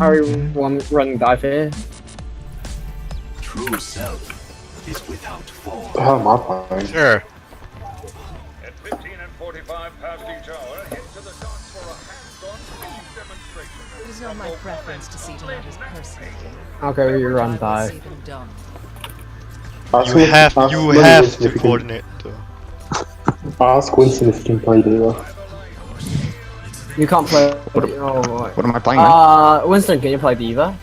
Are you running dive here? True self is without form. How am I playing? Sure. At 15 and 45 past each hour, head to the docks for a hands-on speed demonstration. It is not my preference to see matters personally. Okay, you run I will see dive. them done. Ask You have Winston to if he can- coordinate though. Ask Winston if he can play Diva. You can't play. What am I playing then? Winston, can you play Diva?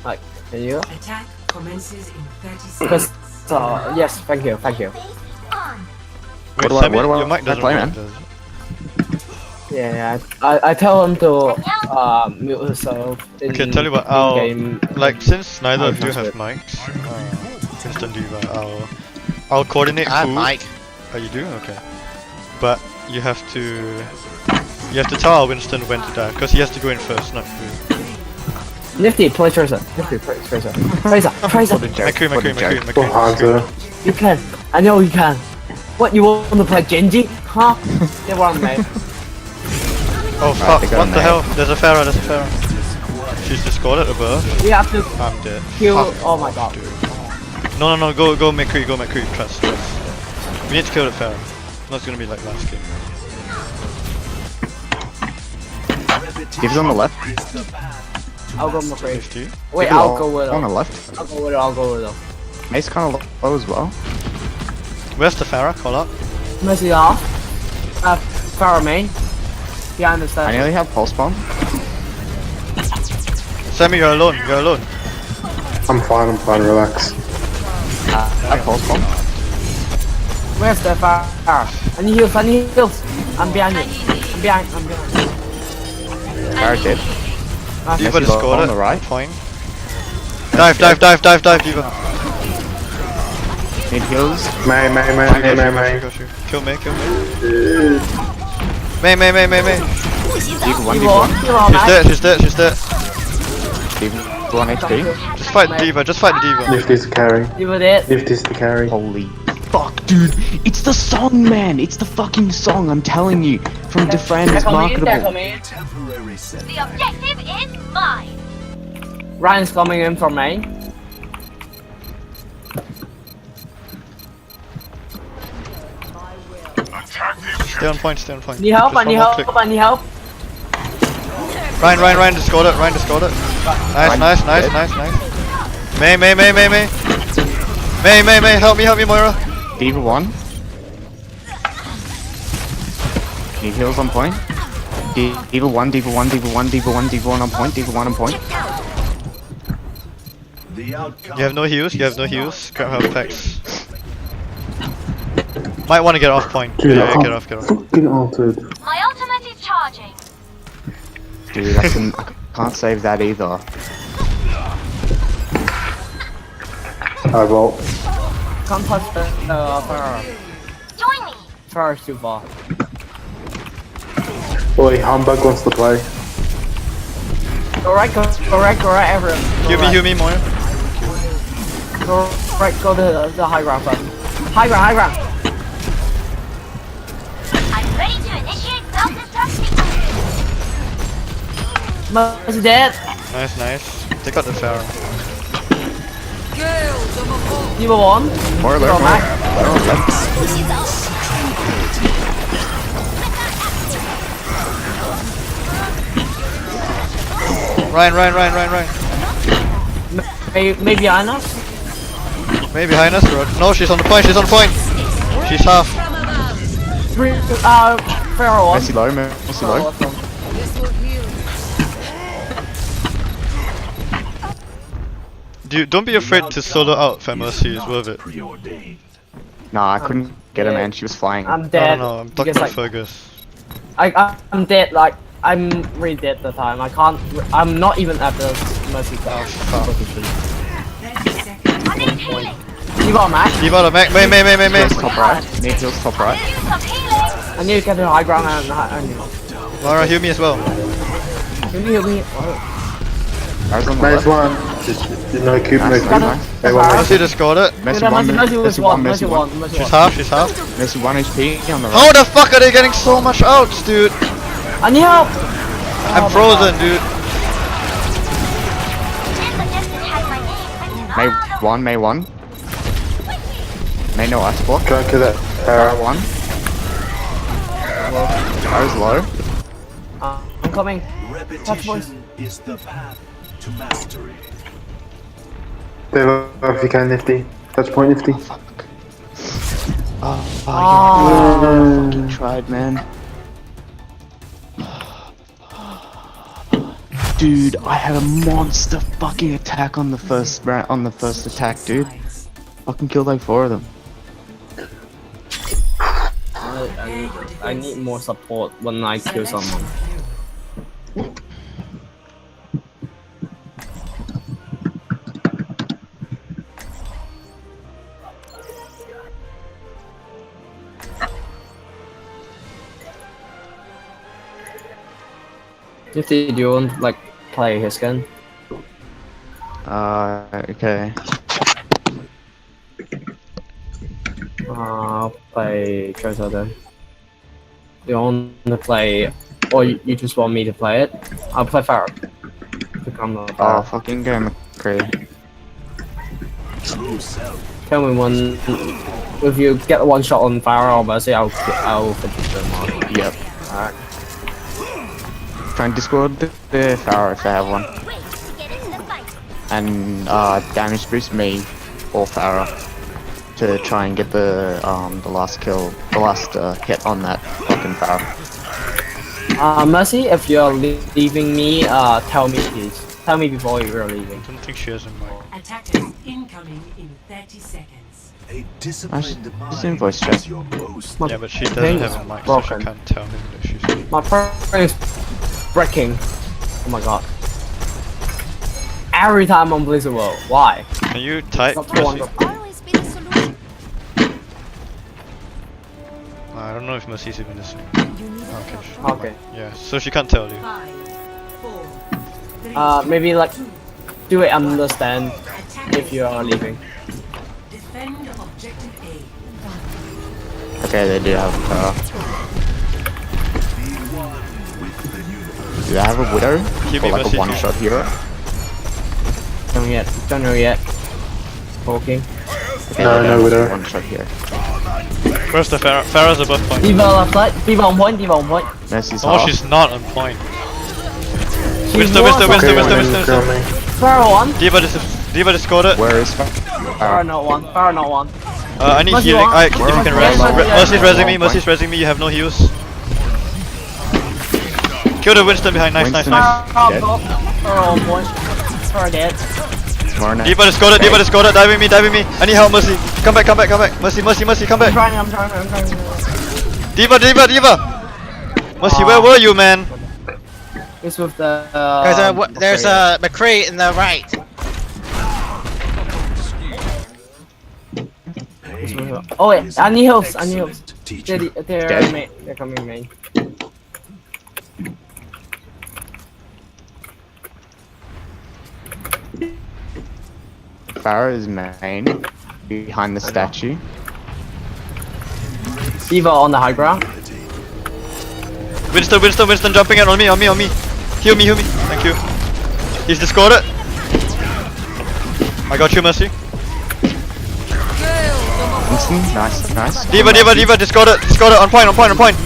Like, can you? Attack commences in 30 Because, seconds. yes, thank you, thank you. Wait, do I- Sammy, what do I- your mic doesn't play, work, man? does it? Yeah, I tell him to mute himself. Okay, tell you what, I'll in-game. like since neither of you that's have good. mics, Winston Diva, I'll coordinate I have who. mic. Oh, you do? Okay. But you have to tell our Winston when to die, because he has to go in first, not you. Nifty, play Tracer. Nifty, play Tracer. Tracer, Tracer. McCree. Or Hunter. You can. I know you can. What, you want to play Genji? Huh? You want, mate. Oh fuck, they got what a the mag. hell? There's a Pharah, She's discorded above. We have to I'm dead. kill. Fuck. Oh my god. No, go McCree, trust. We need to kill the Pharah. Not gonna be like last game. Diva's on the left. I'll go McCree. 50. Wait, Diva I'll go with on the him. left. I'll go with him. Mace kind of low as well. Where's the Pharah? Call up. Mercy off. Farah main. Behind the I stairs. nearly have pulse bomb. Sammy, you're alone. I'm fine, relax. I have pulse bomb. Where's the Farah? I need heals. I'm behind you. I'm behind. Barrett dead. Diva Messi low discorded. on the right. Fine. Dive, Diva. Need heals. May. Go shoot. Kill me. May. Diva 1, You Diva won. 1. You won, man. She's dead. Diva 1 HP. Just fight the Diva. Nifty's the carry. You were dead. Nifty's the carry. Holy fuck, dude. It's the song, man. It's the fucking song. I'm telling you. From Defran is marketable. Temporary setback. The objective is mine. Ryan's coming in from main. Stay on point. Need help? Just I need one more help. click. I need help. Ryan discorded. Nice. May. Help me, Moira. Diva 1. Need heals on point. Diva 1 on point. Diva 1 on point. The outcome. You have no heals. Grab health packs. Might want to get off point. Dude, Yeah, I get off. fucking altered. My ultimate is charging. Dude, I can't save that either. I roll. Can't touch the Farah. Join me. Farah's too far. Oi, Humbug wants to play. Go right, everyone. Heal me, Moira. Go to the high ground first. High ground. I'm ready to initiate self-destruct. Mercy dead. Nice. Take out the Pharah. Diva 1. More Go left. back. Ryan. Maybe Anna. Maybe Highness. No, she's on the point. She's half. Farah 1. Messi low. Don't be afraid to solo out for Mercy. It's worth it. Preordained. Nah, I couldn't get her, man. She was flying. I'm dead. No. I'm talking Because, about like, Fergus. I'm dead. Like I'm really dead the time. I can't. I'm not even at the Mercy Oh, position. fuck. 30 seconds. I need healing. You got a match. Diva the Mac. May. Heals top right. Need heals top right. Do some healing. I need to get to the high ground and Moira, heal me as well. heal me. Barrett's on the Maze left. 1. Just, no cube, no Nice, cube. nice. Hey, one Mercy discorded. Messi 1, Mercy was Messi 1. 1, Mercy Messi 1. 1. Mercy She's 1. half. Messi 1 HP on the right. How the fuck are they getting so much outs, dude? I need help. I'm frozen, dude. This suggestion has my name written May all over. 1, May 1. May no ice block. Try and kill that Pharah Pharah. 1. Pharah's low. I'm coming. Touch points. Repetition is the path to mastery. Stay low if you can, Nifty. Touch point, Nifty. Oh, fucking tried, man. Dude, I had a monster fucking attack on the first attack, dude. Fucking killed like 4 of them. I need more support when I kill someone. If they don't like play his gun, Okay. I'll play Charizard then. You want to play, or you just want me to play it? I'll play Pharah. Become the Oh, Pharah. fucking go McCree. True self. Tell me when, if you get one shot on Pharah or Mercy, I'll finish them off. Yep. Alright. Try and Discord the Pharah if they have one. Wait to get into the fight. And damage boost me or Pharah to try and get the last kill, the last hit on that fucking Pharah. Mercy, if you're leaving me, tell me please. Tell me before you're leaving. I don't think she has a mic. Attackers incoming in 30 seconds. A disciplined just in mind voice chat. is your most. My Yeah, but she thing doesn't is have a mic, so she broken. can't tell him that she's leaving. My phone is breaking. Oh my god. Every time on Blizzard World. Why? Can you type? Not Mercy? one. Always be the solution. I don't know if Mercy's even listening. You need a Okay. help. Okay. Yeah, so she can't tell you. 5, 4, 3, Maybe like do it understand attackers if you are leaving. defend objective A. Okay, they do have Pharah. Do they have a Widow? Give Or me like Mercy, a one-shot hero? Don't yet. Don't know yet. Talking. Okay, No, they no have Widow. one-shot hero. Where's the Pharah? Pharah's above point. Diva left side. Diva on point. Diva on point. Mercy's Oh, half. she's not on point. She Winston, was Winston, on Winston, Okay, Winston, point. one Winston, enemy Winston. kill me. Pharah one. Diva just scored it. Where is Pharah Pharah? not one. Pharah not one. I need Mercy healing. one. If you can Where rest. am I? Mercy's resing me. Mercy's resing me. You have no heals. Kill the Winston behind. Nice, nice, Winston. nice. Pharah Dead. top. Pharah on point. Pharah dead. Tomorrow night. Diva just scored it. Diva just scored it. Diving me. Diving me. I need help, Mercy. Come back. Come back. Come back. Mercy. Mercy. Mercy. Come I'm back. trying. I'm trying. I'm trying. Diva. Diva. Diva. Mercy, where were you, man? It's with the. Guys, there's a McCree in the right. Oh wait, I need heals. I need heals. Excellent teacher. They're Dead. main. They're coming main. Pharah is main, behind the statue. Diva on the high ground. Winston, Winston, Winston jumping in on me, on me, on me. Heal me, heal me. Thank you. He's discorded. I got you, Mercy. Winston, nice, nice. Diva, Diva, Diva, discorded, discorded. On point, on point, on point.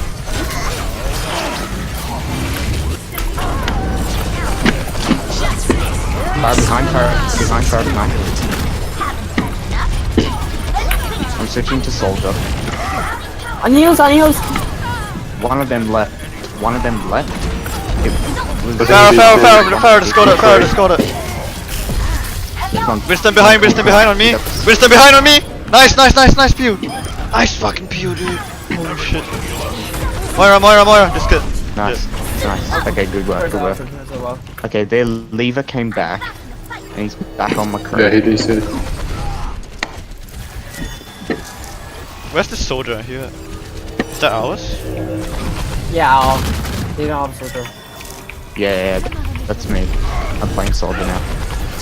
Pharah behind, Pharah behind. I'm switching to soldier. I need heals. I need heals. One of them left. One of them left. It was Farah, discorded, Farah, discorded. This one. Winston behind on me. Winston behind on me. Nice, nice, nice, nice pew. Nice fucking pew, dude. Oh shit. Moira, Moira, Moira. Just good. Nice, nice. Okay, good work, good work. Okay, their lever came back, and he's back on McCree. Yeah, he DC'd. Where's the soldier here? Is that ours? Yeah, they don't have soldier. Yeah, that's me. I'm playing soldier now.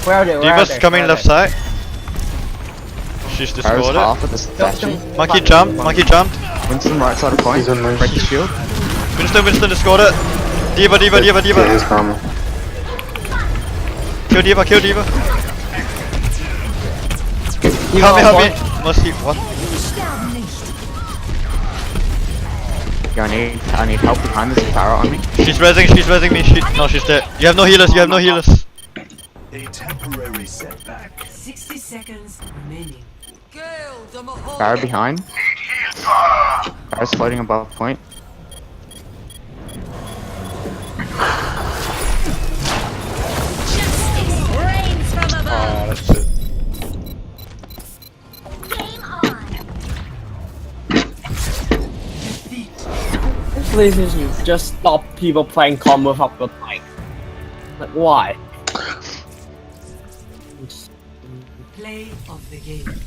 Where are they? Where are Diva's they? coming Where are left they? side. She's Pharah's discorded. half of the statue. Monkey jumped, monkey jumped. Winston right side of point. He's on loose. Break his shield. Winston, Winston discorded. D.Va, D.Va, D.Va, Get D.Va. his karma. Kill D.Va, kill D.Va. Help me. Mercy, what? Yeah, I need help behind this Pharah on me. She's rezzing me. No, she's dead. You have no healers. A temporary setback. 60 seconds remaining. Pharah behind. Pharah's floating above point. Rains from above. That's it. Game on. Please, you just stop people playing combo without your tank. Like, why? Play of the game.